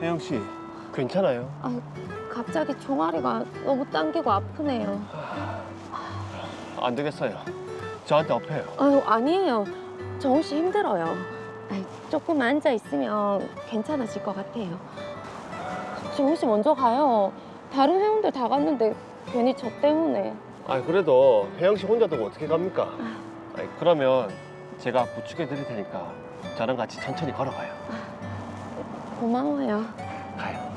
혜영 씨, 괜찮아요? 아, 갑자기 종아리가 너무 당기고 아프네요. 안 되겠어요. 저한테 업해요. 아유, 아니에요. 정우 씨 힘들어요. 아이, 조금 앉아 있으면 괜찮아질 것 같아요. 정우 씨 먼저 가요. 다른 회원들 다 갔는데 괜히 저 때문에. 그래도 혜영 씨 혼자 두고 어떻게 갑니까? 그러면 제가 부축해 드릴 테니까 저랑 같이 천천히 걸어가요. 고마워요. 가요.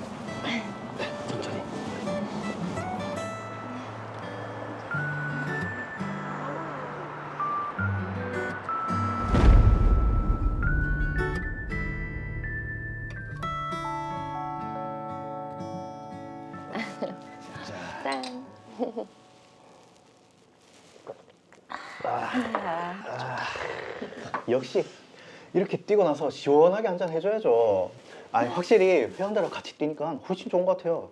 천천히. 짠. 역시 이렇게 뛰고 나서 시원하게 한잔 해줘야죠. 아니 확실히 회원들하고 같이 뛰니까 훨씬 좋은 것 같아요.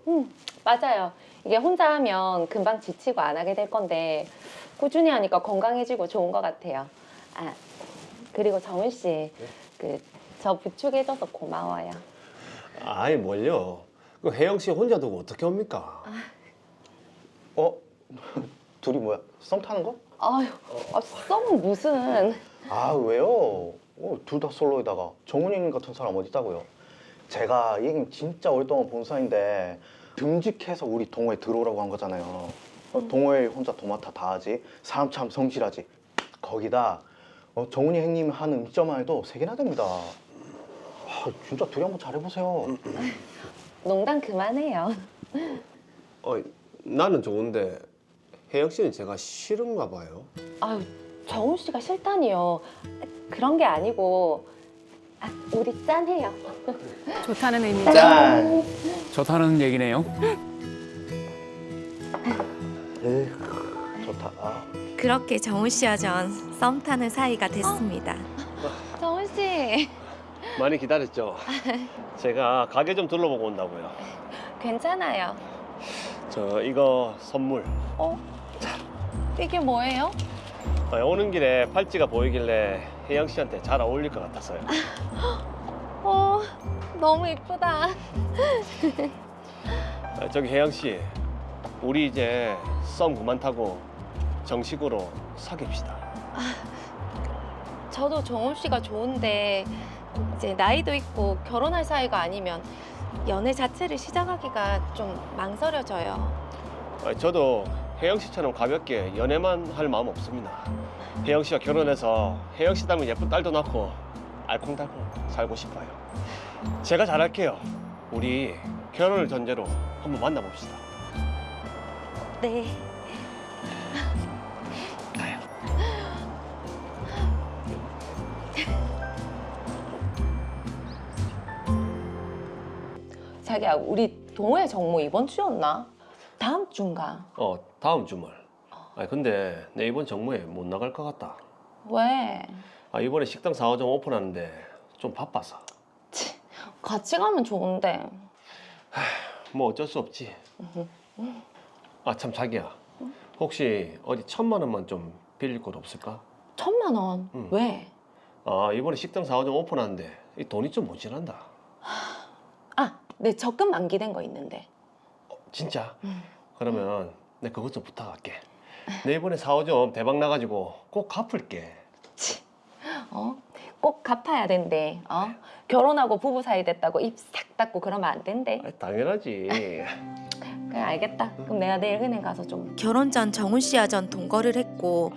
맞아요. 이게 혼자 하면 금방 지치고 안 하게 될 건데 꾸준히 하니까 건강해지고 좋은 것 같아요. 아, 그리고 정훈 씨, 저 부축해줘서 고마워요. 아이 뭘요? 그 혜영 씨 혼자 두고 어떻게 옵니까? 둘이 뭐야? 썸 타는 거? 아유, 썸은 무슨. 아 왜요? 둘 다 솔로에다가 정훈이 형님 같은 사람 어디 있다고요? 제가 이 형님 진짜 오랫동안 본 사이인데 듬직해서 우리 동호회 들어오라고 한 거잖아요. 동호회 혼자 도맡아 다 하지. 사람 참 성실하지. 거기다 정훈이 형님 하는 음식점만 해도 3개나 됩니다. 진짜 둘이 한번 잘해보세요. 농담 그만해요. 나는 좋은데 혜영 씨는 제가 싫은가 봐요. 아유, 정훈 씨가 싫다니요. 그런 게 아니고, 우리 짠해요. 좋다는 의미죠. 짠! 좋다는 얘기네요. 좋다. 그렇게 정우 씨와 전 썸 타는 사이가 됐습니다. 정훈 씨, 많이 기다렸죠? 제가 가게 좀 둘러보고 온다고요. 괜찮아요. 저 이거 선물. 이게 뭐예요? 오는 길에 팔찌가 보이길래 혜영 씨한테 잘 어울릴 것 같아서요. 너무 이쁘다. 저기 혜영 씨, 우리 이제 썸 그만 타고 정식으로 사귀읍시다. 저도 정훈 씨가 좋은데 이제 나이도 있고 결혼할 사이가 아니면 연애 자체를 시작하기가 좀 망설여져요. 저도 혜영 씨처럼 가볍게 연애만 할 마음 없습니다. 혜영 씨와 결혼해서 혜영 씨 닮은 예쁜 딸도 낳고 알콩달콩 살고 싶어요. 제가 잘할게요. 우리 결혼을 전제로 한번 만나봅시다. 네. 가요. 자기야, 우리 동호회 정모 이번 주였나? 다음 주인가? 다음 주말. 근데 내 이번 정모에 못 나갈 것 같다. 왜? 이번에 식당 4호점 오픈하는데 좀 바빠서. 같이 가면 좋은데. 뭐 어쩔 수 없지. 참 자기야. 혹시 어디 1,000만 원만 좀 빌릴 곳 없을까? 1,000만 원? 응. 왜? 이번에 식당 4호점 오픈하는데 이 돈이 좀 모자란다. 내 적금 만기된 거 있는데. 진짜? 그러면 내 그것 좀 부탁할게. 내 이번에 4호점 대박 나가지고 꼭 갚을게. 꼭 갚아야 된대. 결혼하고 부부 사이 됐다고 입 싹 닫고 그러면 안 된대. 당연하지. 그래, 알겠다. 그럼 내가 내일 은행 가서 좀. 결혼 전 정훈 씨와 전 동거를 했고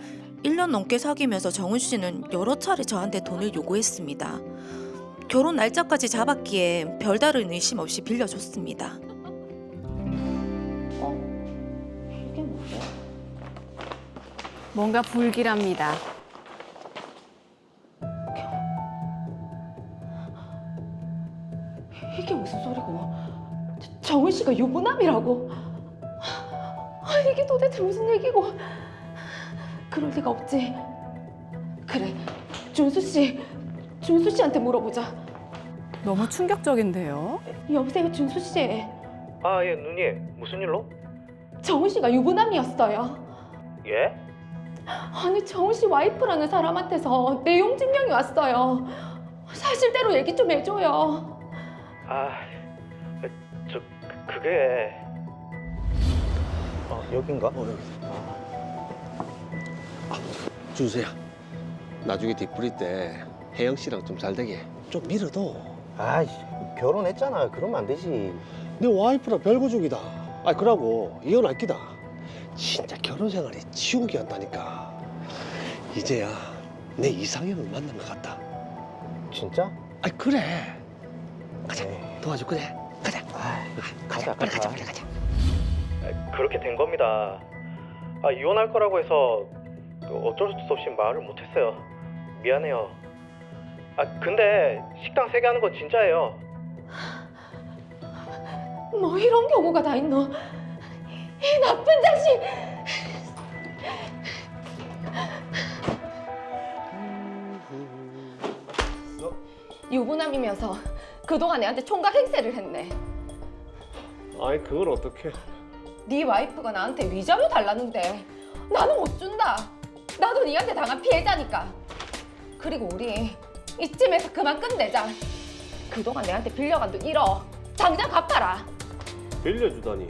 1년 넘게 사귀면서 정훈 씨는 여러 차례 저한테 돈을 요구했습니다. 결혼 날짜까지 잡았기에 별다른 의심 없이 빌려줬습니다. 이게 뭐야? 뭔가 불길합니다. 이게 무슨 소리고? 정훈 씨가 유부남이라고? 이게 도대체 무슨 얘기고? 그럴 리가 없지. 그래, 준수 씨한테 물어보자. 너무 충격적인데요. 여보세요, 준수 씨. 예 누님 무슨 일로? 정훈 씨가 유부남이었어요. 예? 아니, 정훈 씨 와이프라는 사람한테서 내용 증명이 왔어요. 사실대로 얘기 좀 해줘요. 그게 여긴가? 여기. 준수야, 나중에 뒷부리 때 혜영 씨랑 좀 잘 되게 좀 밀어둬. 아이씨, 결혼했잖아. 그러면 안 되지. 내 와이프랑 별거족이다. 아, 그러고 이혼할 기다. 진짜 결혼 생활이 지옥이었다니까. 이제야 내 이상형을 만난 것 같다. 진짜? 아, 그래. 가자. 네. 도와줘. 그래. 가자. 가자, 빨리 가자. 빨리 가자. 그렇게 된 겁니다. 이혼할 거라고 해서 어쩔 수 없이 말을 못했어요. 미안해요. 근데 식당 3개 하는 건 진짜예요. 뭐 이런 경우가 다 있노? 이 나쁜 자식! 유부남이면서 그동안 내한테 총각 행세를 했네. 아이, 그걸 어떡해. 네 와이프가 나한테 위자료 달라는데 나는 못 준다. 나도 네한테 당한 피해자니까. 그리고 우리 이쯤에서 그만 끝내자. 그동안 내한테 빌려간 돈 1억 당장 갚아라. 빌려주다니.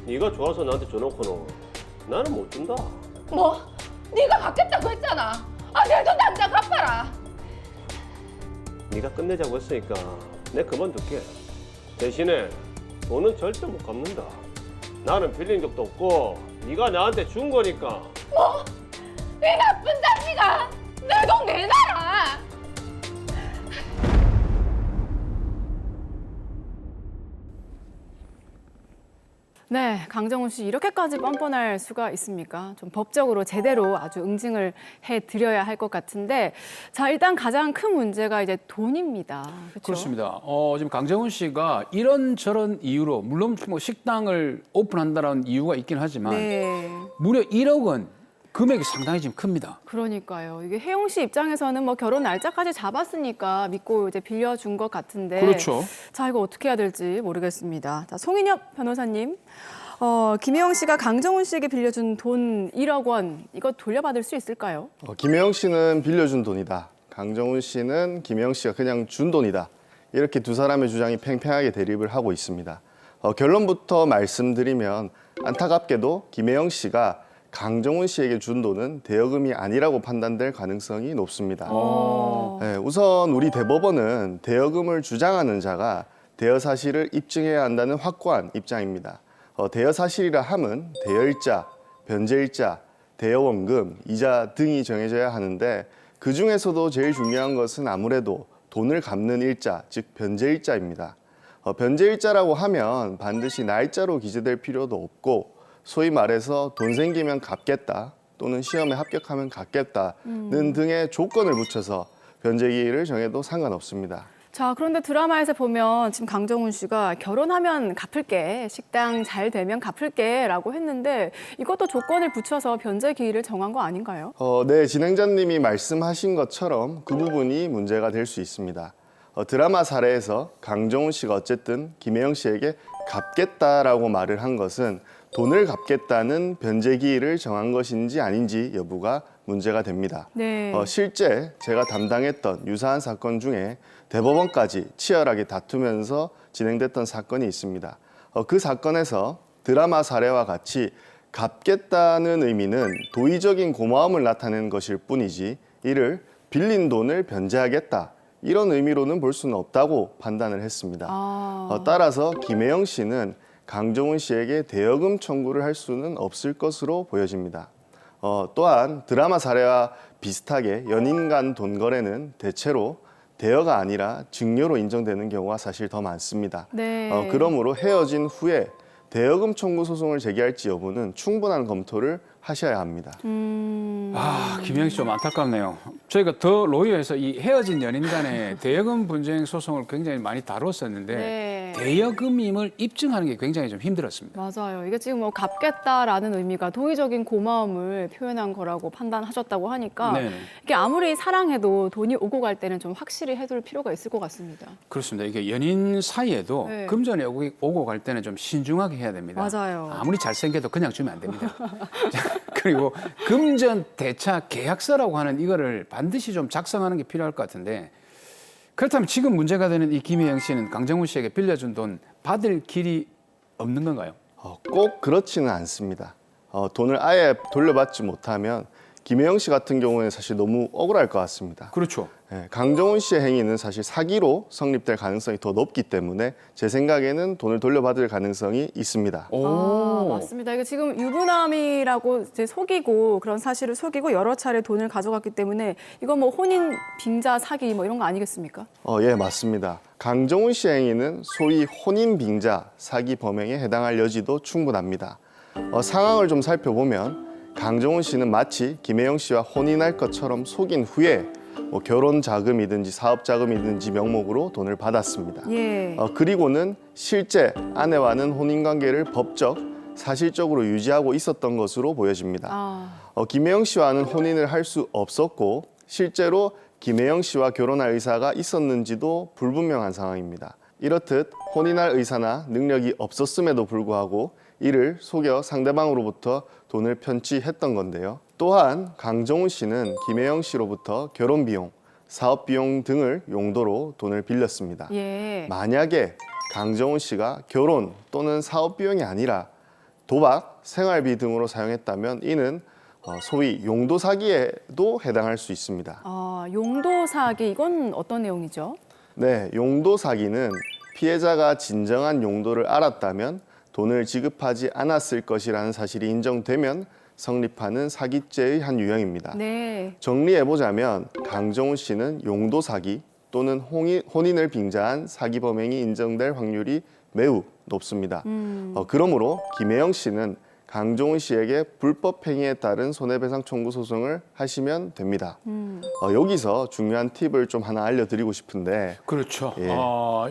네가 좋아서 나한테 줘놓고는 나는 못 준다. 뭐? 네가 갚겠다고 했잖아. 내 돈 당장 갚아라. 네가 끝내자고 했으니까 내 그만둘게. 대신에 돈은 절대 못 갚는다. 나는 빌린 적도 없고 네가 나한테 준 거니까. 뭐? 이 나쁜 자식아! 내 돈 내놔라! 네, 강정훈 씨 이렇게까지 뻔뻔할 수가 있습니까? 좀 법적으로 제대로 아주 응징을 해드려야 할 것 같은데, 자 일단 가장 큰 문제가 이제 돈입니다. 그렇죠? 그렇습니다. 지금 강정훈 씨가 이런저런 이유로 물론 뭐 식당을 오픈한다는 이유가 있긴 하지만 네, 무려 1억 원 금액이 상당히 지금 큽니다. 그러니까요. 이게 혜영 씨 입장에서는 뭐 결혼 날짜까지 잡았으니까 믿고 이제 빌려준 것 같은데, 그렇죠. 자 이거 어떻게 해야 될지 모르겠습니다. 자 송인엽 변호사님, 김혜영 씨가 강정훈 씨에게 빌려준 돈 1억 원 이거 돌려받을 수 있을까요? 김혜영 씨는 빌려준 돈이다. 강정훈 씨는 김혜영 씨가 그냥 준 돈이다. 이렇게 두 사람의 주장이 팽팽하게 대립을 하고 있습니다. 결론부터 말씀드리면 안타깝게도 김혜영 씨가 강정훈 씨에게 준 돈은 대여금이 아니라고 판단될 가능성이 높습니다. 네, 우선 우리 대법원은 대여금을 주장하는 자가 대여 사실을 입증해야 한다는 확고한 입장입니다. 대여 사실이라 함은 대여일자, 변제일자, 대여원금, 이자 등이 정해져야 하는데 그 중에서도 제일 중요한 것은 아무래도 돈을 갚는 일자, 즉 변제일자입니다. 변제일자라고 하면 반드시 날짜로 기재될 필요도 없고 소위 말해서 돈 생기면 갚겠다 또는 시험에 합격하면 갚겠다는 등의 조건을 붙여서 변제기일을 정해도 상관없습니다. 자, 그런데 드라마에서 보면 지금 강정훈 씨가 결혼하면 갚을게, 식당 잘 되면 갚을게 라고 했는데 이것도 조건을 붙여서 변제 기일을 정한 거 아닌가요? 네, 진행자님이 말씀하신 것처럼 그 부분이 문제가 될 수 있습니다. 드라마 사례에서 강정훈 씨가 어쨌든 김혜영 씨에게 갚겠다라고 말을 한 것은 돈을 갚겠다는 변제 기일을 정한 것인지 아닌지 여부가 문제가 됩니다. 네. 실제 제가 담당했던 유사한 사건 중에 대법원까지 치열하게 다투면서 진행됐던 사건이 있습니다. 그 사건에서 드라마 사례와 같이 갚겠다는 의미는 도의적인 고마움을 나타내는 것일 뿐이지 이를 빌린 돈을 변제하겠다 이런 의미로는 볼 수는 없다고 판단을 했습니다. 따라서 김혜영 씨는 강정훈 씨에게 대여금 청구를 할 수는 없을 것으로 보여집니다. 또한 드라마 사례와 비슷하게 연인 간 돈 거래는 대체로 대여가 아니라 증여로 인정되는 경우가 사실 더 많습니다. 네. 그러므로 헤어진 후에 대여금 청구 소송을 제기할지 여부는 충분한 검토를 하셔야 합니다. 김혜영 씨 좀 안타깝네요. 저희가 더 로이어에서 이 헤어진 연인 간의 대여금 분쟁 소송을 굉장히 많이 다뤘었는데 네. 대여금임을 입증하는 게 굉장히 좀 힘들었습니다. 맞아요. 이게 지금 뭐 갚겠다라는 의미가 도의적인 고마움을 표현한 거라고 판단하셨다고 하니까 네네. 이게 아무리 사랑해도 돈이 오고 갈 때는 좀 확실히 해둘 필요가 있을 것 같습니다. 그렇습니다. 이게 연인 사이에도 네. 금전이 오고 갈 때는 좀 신중하게 해야 됩니다. 맞아요. 아무리 잘생겨도 그냥 주면 안 됩니다. 그리고 금전 대차 계약서라고 하는 이거를 반드시 좀 작성하는 게 필요할 것 같은데 그렇다면 지금 문제가 되는 이 김혜영 씨는 강정훈 씨에게 빌려준 돈 받을 길이 없는 건가요? 꼭 그렇지는 않습니다. 돈을 아예 돌려받지 못하면 김혜영 씨 같은 경우에는 사실 너무 억울할 것 같습니다. 그렇죠. 예, 강정훈 씨의 행위는 사실 사기로 성립될 가능성이 더 높기 때문에 제 생각에는 돈을 돌려받을 가능성이 있습니다. 맞습니다. 이거 지금 유부남이라고 이제 속이고 그런 사실을 속이고 여러 차례 돈을 가져갔기 때문에 이거 뭐 혼인 빙자 사기 뭐 이런 거 아니겠습니까? 예, 맞습니다. 강정훈 씨의 행위는 소위 혼인 빙자 사기 범행에 해당할 여지도 충분합니다. 상황을 좀 살펴보면 강정훈 씨는 마치 김혜영 씨와 혼인할 것처럼 속인 후에 결혼 자금이든지 사업 자금이든지 명목으로 돈을 받았습니다. 예. 그리고는 실제 아내와는 혼인 관계를 법적, 사실적으로 유지하고 있었던 것으로 보여집니다. 김혜영 씨와는 혼인을 할 수 없었고 실제로 김혜영 씨와 결혼할 의사가 있었는지도 불분명한 상황입니다. 이렇듯 혼인할 의사나 능력이 없었음에도 불구하고 이를 속여 상대방으로부터 돈을 편취했던 건데요. 또한 강정훈 씨는 김혜영 씨로부터 결혼 비용, 사업 비용 등을 용도로 돈을 빌렸습니다. 예. 만약에 강정훈 씨가 결혼 또는 사업 비용이 아니라 도박, 생활비 등으로 사용했다면 이는 소위 용도 사기에도 해당할 수 있습니다. 용도 사기 이건 어떤 내용이죠? 네, 용도 사기는 피해자가 진정한 용도를 알았다면 돈을 지급하지 않았을 것이라는 사실이 인정되면 성립하는 사기죄의 한 유형입니다. 네. 정리해보자면 강정훈 씨는 용도 사기 또는 혼인을 빙자한 사기 범행이 인정될 확률이 매우 높습니다. 그러므로 김혜영 씨는 강정훈 씨에게 불법 행위에 따른 손해배상 청구 소송을 하시면 됩니다. 여기서 중요한 팁을 좀 하나 알려드리고 싶은데 그렇죠. 예.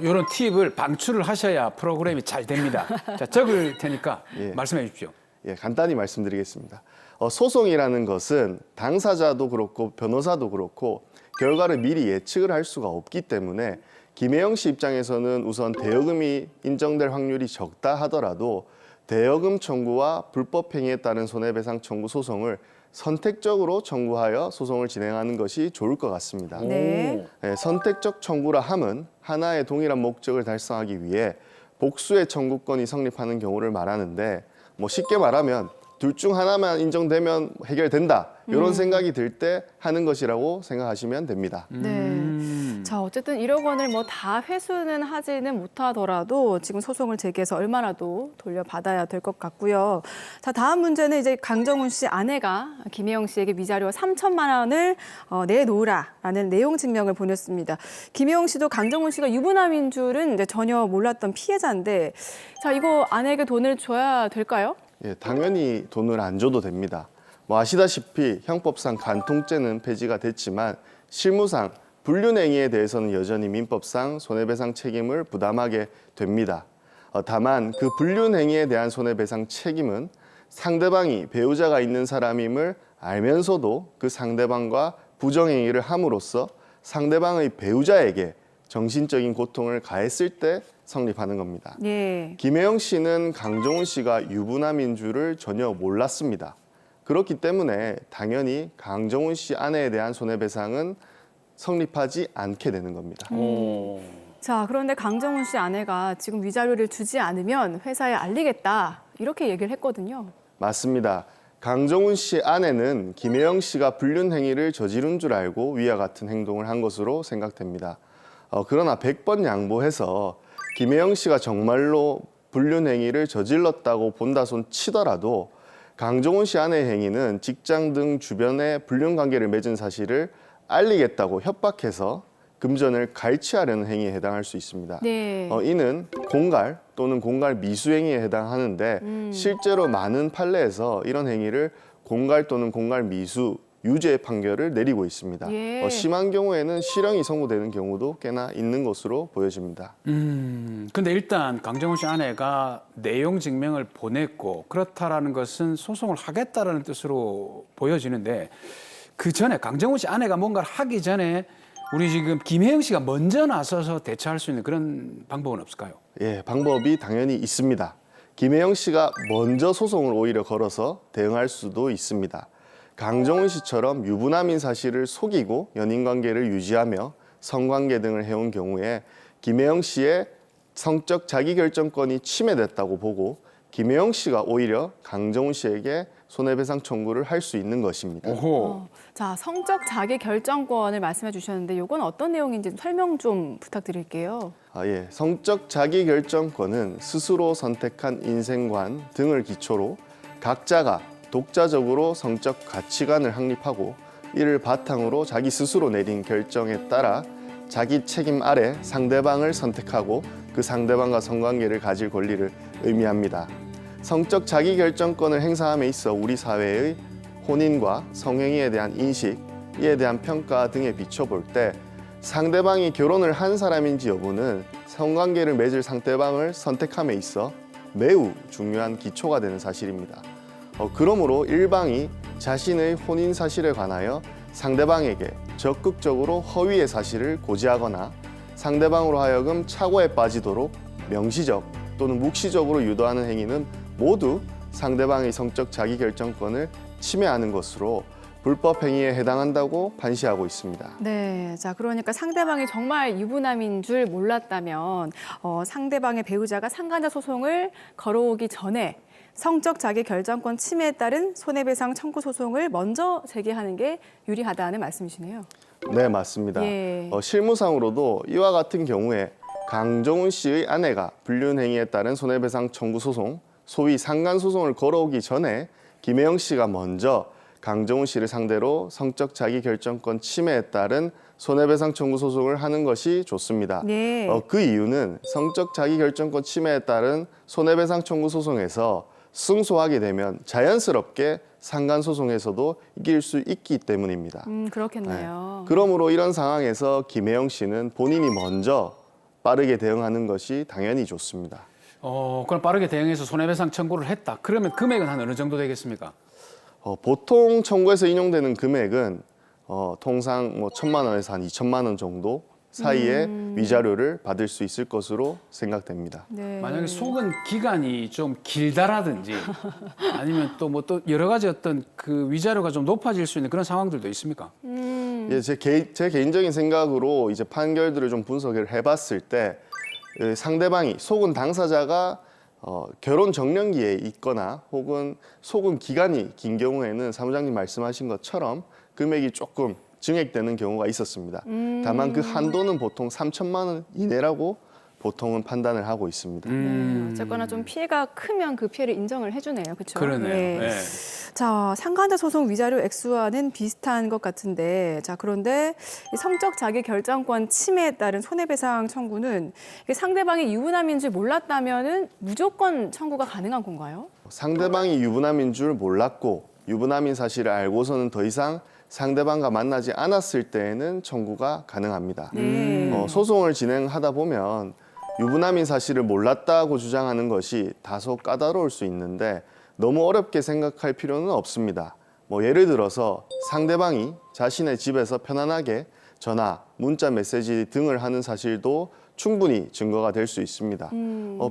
이런 팁을 방출을 하셔야 프로그램이 잘 됩니다. 자, 적을 테니까 예. 말씀해 주십시오. 예, 간단히 말씀드리겠습니다. 소송이라는 것은 당사자도 그렇고 변호사도 그렇고 결과를 미리 예측을 할 수가 없기 때문에 김혜영 씨 입장에서는 우선 대여금이 인정될 확률이 적다 하더라도 대여금 청구와 불법 행위에 따른 손해배상 청구 소송을 선택적으로 청구하여 소송을 진행하는 것이 좋을 것 같습니다. 네. 선택적 청구라 함은 하나의 동일한 목적을 달성하기 위해 복수의 청구권이 성립하는 경우를 말하는데 쉽게 말하면 둘 중 하나만 인정되면 해결된다. 이런 생각이 들 때 하는 것이라고 생각하시면 됩니다. 네. 자, 어쨌든 1억 원을 뭐 다 회수는 하지는 못하더라도 지금 소송을 제기해서 얼마라도 돌려받아야 될 것 같고요. 자, 다음 문제는 이제 강정훈 씨 아내가 김혜영 씨에게 위자료 3천만 원을 내놓으라라는 내용 증명을 보냈습니다. 김혜영 씨도 강정훈 씨가 유부남인 줄은 이제 전혀 몰랐던 피해자인데, 자, 이거 아내에게 돈을 줘야 될까요? 예, 당연히 돈을 안 줘도 됩니다. 아시다시피 형법상 간통죄는 폐지가 됐지만 실무상 불륜행위에 대해서는 여전히 민법상 손해배상 책임을 부담하게 됩니다. 다만 그 불륜행위에 대한 손해배상 책임은 상대방이 배우자가 있는 사람임을 알면서도 그 상대방과 부정행위를 함으로써 상대방의 배우자에게 정신적인 고통을 가했을 때 성립하는 겁니다. 예. 김혜영 씨는 강정훈 씨가 유부남인 줄을 전혀 몰랐습니다. 그렇기 때문에 당연히 강정훈 씨 아내에 대한 손해배상은 성립하지 않게 되는 겁니다. 자, 그런데 강정훈 씨 아내가 지금 위자료를 주지 않으면 회사에 알리겠다 이렇게 얘기를 했거든요. 맞습니다. 강정훈 씨 아내는 김혜영 씨가 불륜 행위를 저지른 줄 알고 위와 같은 행동을 한 것으로 생각됩니다. 그러나 100번 양보해서 김혜영 씨가 정말로 불륜 행위를 저질렀다고 본다손 치더라도 강정훈 씨 아내의 행위는 직장 등 주변에 불륜 관계를 맺은 사실을 알리겠다고 협박해서 금전을 갈취하려는 행위에 해당할 수 있습니다. 네. 이는 공갈 또는 공갈 미수 행위에 해당하는데 실제로 많은 판례에서 이런 행위를 공갈 또는 공갈 미수 유죄 판결을 내리고 있습니다. 예. 심한 경우에는 실형이 선고되는 경우도 꽤나 있는 것으로 보여집니다. 근데 일단 강정훈 씨 아내가 내용 증명을 보냈고 그렇다라는 것은 소송을 하겠다라는 뜻으로 보여지는데 그 전에 강정훈 씨 아내가 뭔가를 하기 전에 우리 지금 김혜영 씨가 먼저 나서서 대처할 수 있는 그런 방법은 없을까요? 예, 방법이 당연히 있습니다. 김혜영 씨가 먼저 소송을 오히려 걸어서 대응할 수도 있습니다. 강정훈 씨처럼 유부남인 사실을 속이고 연인 관계를 유지하며 성관계 등을 해온 경우에 김혜영 씨의 성적 자기결정권이 침해됐다고 보고 김혜영 씨가 오히려 강정훈 씨에게 손해배상 청구를 할 수 있는 것입니다. 오호. 자, 성적 자기 결정권을 말씀해 주셨는데 이건 어떤 내용인지 설명 좀 부탁드릴게요. 예. 성적 자기결정권은 스스로 선택한 인생관 등을 기초로 각자가 독자적으로 성적 가치관을 확립하고 이를 바탕으로 자기 스스로 내린 결정에 따라 자기 책임 아래 상대방을 선택하고 그 상대방과 성관계를 가질 권리를 의미합니다. 성적 자기결정권을 행사함에 있어 우리 사회의 혼인과 성행위에 대한 인식, 이에 대한 평가 등에 비춰볼 때 상대방이 결혼을 한 사람인지 여부는 성관계를 맺을 상대방을 선택함에 있어 매우 중요한 기초가 되는 사실입니다. 그러므로 일방이 자신의 혼인 사실에 관하여 상대방에게 적극적으로 허위의 사실을 고지하거나 상대방으로 하여금 착오에 빠지도록 명시적 또는 묵시적으로 유도하는 행위는 모두 상대방의 성적 자기결정권을 침해하는 것으로 불법 행위에 해당한다고 판시하고 있습니다. 네, 자 그러니까 상대방이 정말 유부남인 줄 몰랐다면 상대방의 배우자가 상간자 소송을 걸어오기 전에 성적 자기 결정권 침해에 따른 손해배상 청구 소송을 먼저 제기하는 게 유리하다는 말씀이시네요. 네, 맞습니다. 예. 실무상으로도 이와 같은 경우에 강정훈 씨의 아내가 불륜 행위에 따른 손해배상 청구 소송, 소위 상간 소송을 걸어오기 전에 김혜영 씨가 먼저 강정훈 씨를 상대로 성적 자기 결정권 침해에 따른 손해배상 청구 소송을 하는 것이 좋습니다. 네. 그 이유는 성적 자기 결정권 침해에 따른 손해배상 청구 소송에서 승소하게 되면 자연스럽게 상간 소송에서도 이길 수 있기 때문입니다. 그렇겠네요. 그러므로 이런 상황에서 김혜영 씨는 본인이 먼저 빠르게 대응하는 것이 당연히 좋습니다. 그럼 빠르게 대응해서 손해배상 청구를 했다. 그러면 금액은 한 어느 정도 되겠습니까? 보통 청구에서 인용되는 금액은 통상 뭐 1,000만 원에서 한 2,000만 원 정도 사이에 위자료를 받을 수 있을 것으로 생각됩니다. 네. 만약에 속은 기간이 좀 길다라든지 아니면 또 뭐 또 여러 가지 어떤 그 위자료가 좀 높아질 수 있는 그런 상황들도 있습니까? 예, 제 개인적인 생각으로 이제 판결들을 좀 분석을 해봤을 때 상대방이 속은 당사자가 결혼 정년기에 있거나 혹은 속은 기간이 긴 경우에는 사무장님 말씀하신 것처럼 금액이 조금 증액되는 경우가 있었습니다. 다만 그 한도는 보통 3,000만 원 이내라고 보통은 판단을 하고 있습니다. 네, 어쨌거나 좀 피해가 크면 그 피해를 인정을 해주네요. 그렇죠? 그러네요. 네. 자, 상간자 소송 위자료 액수와는 비슷한 것 같은데, 자 그런데 이 성적 자기 결정권 침해에 따른 손해배상 청구는 이게 상대방이 유부남인 줄 몰랐다면은 무조건 청구가 가능한 건가요? 상대방이 유부남인 줄 몰랐고 유부남인 사실을 알고서는 더 이상 상대방과 만나지 않았을 때에는 청구가 가능합니다. 소송을 진행하다 보면 유부남인 사실을 몰랐다고 주장하는 것이 다소 까다로울 수 있는데 너무 어렵게 생각할 필요는 없습니다. 예를 들어서 상대방이 자신의 집에서 편안하게 전화, 문자 메시지 등을 하는 사실도 충분히 증거가 될 수 있습니다.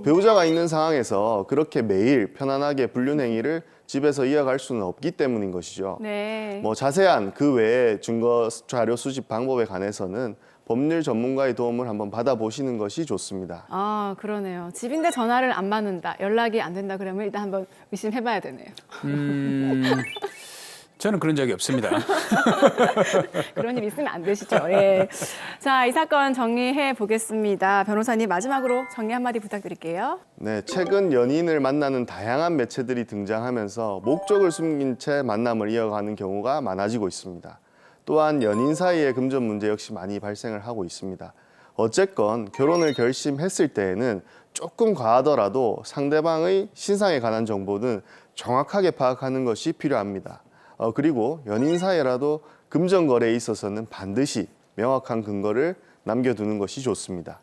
배우자가 있는 상황에서 그렇게 매일 편안하게 불륜 행위를 집에서 이어갈 수는 없기 때문인 것이죠. 네. 자세한 그 외의 증거 자료 수집 방법에 관해서는 법률 전문가의 도움을 한번 받아보시는 것이 좋습니다. 아, 그러네요. 집인데 전화를 안 받는다, 연락이 안 된다 그러면 일단 한번 의심해봐야 되네요. 저는 그런 적이 없습니다. 그런 일 있으면 안 되시죠. 예. 자, 이 사건 정리해 보겠습니다. 변호사님 마지막으로 정리 한마디 부탁드릴게요. 네, 최근 연인을 만나는 다양한 매체들이 등장하면서 목적을 숨긴 채 만남을 이어가는 경우가 많아지고 있습니다. 또한 연인 사이의 금전 문제 역시 많이 발생을 하고 있습니다. 어쨌건 결혼을 결심했을 때에는 조금 과하더라도 상대방의 신상에 관한 정보는 정확하게 파악하는 것이 필요합니다. 그리고 연인 사이라도 금전 거래에 있어서는 반드시 명확한 근거를 남겨두는 것이 좋습니다.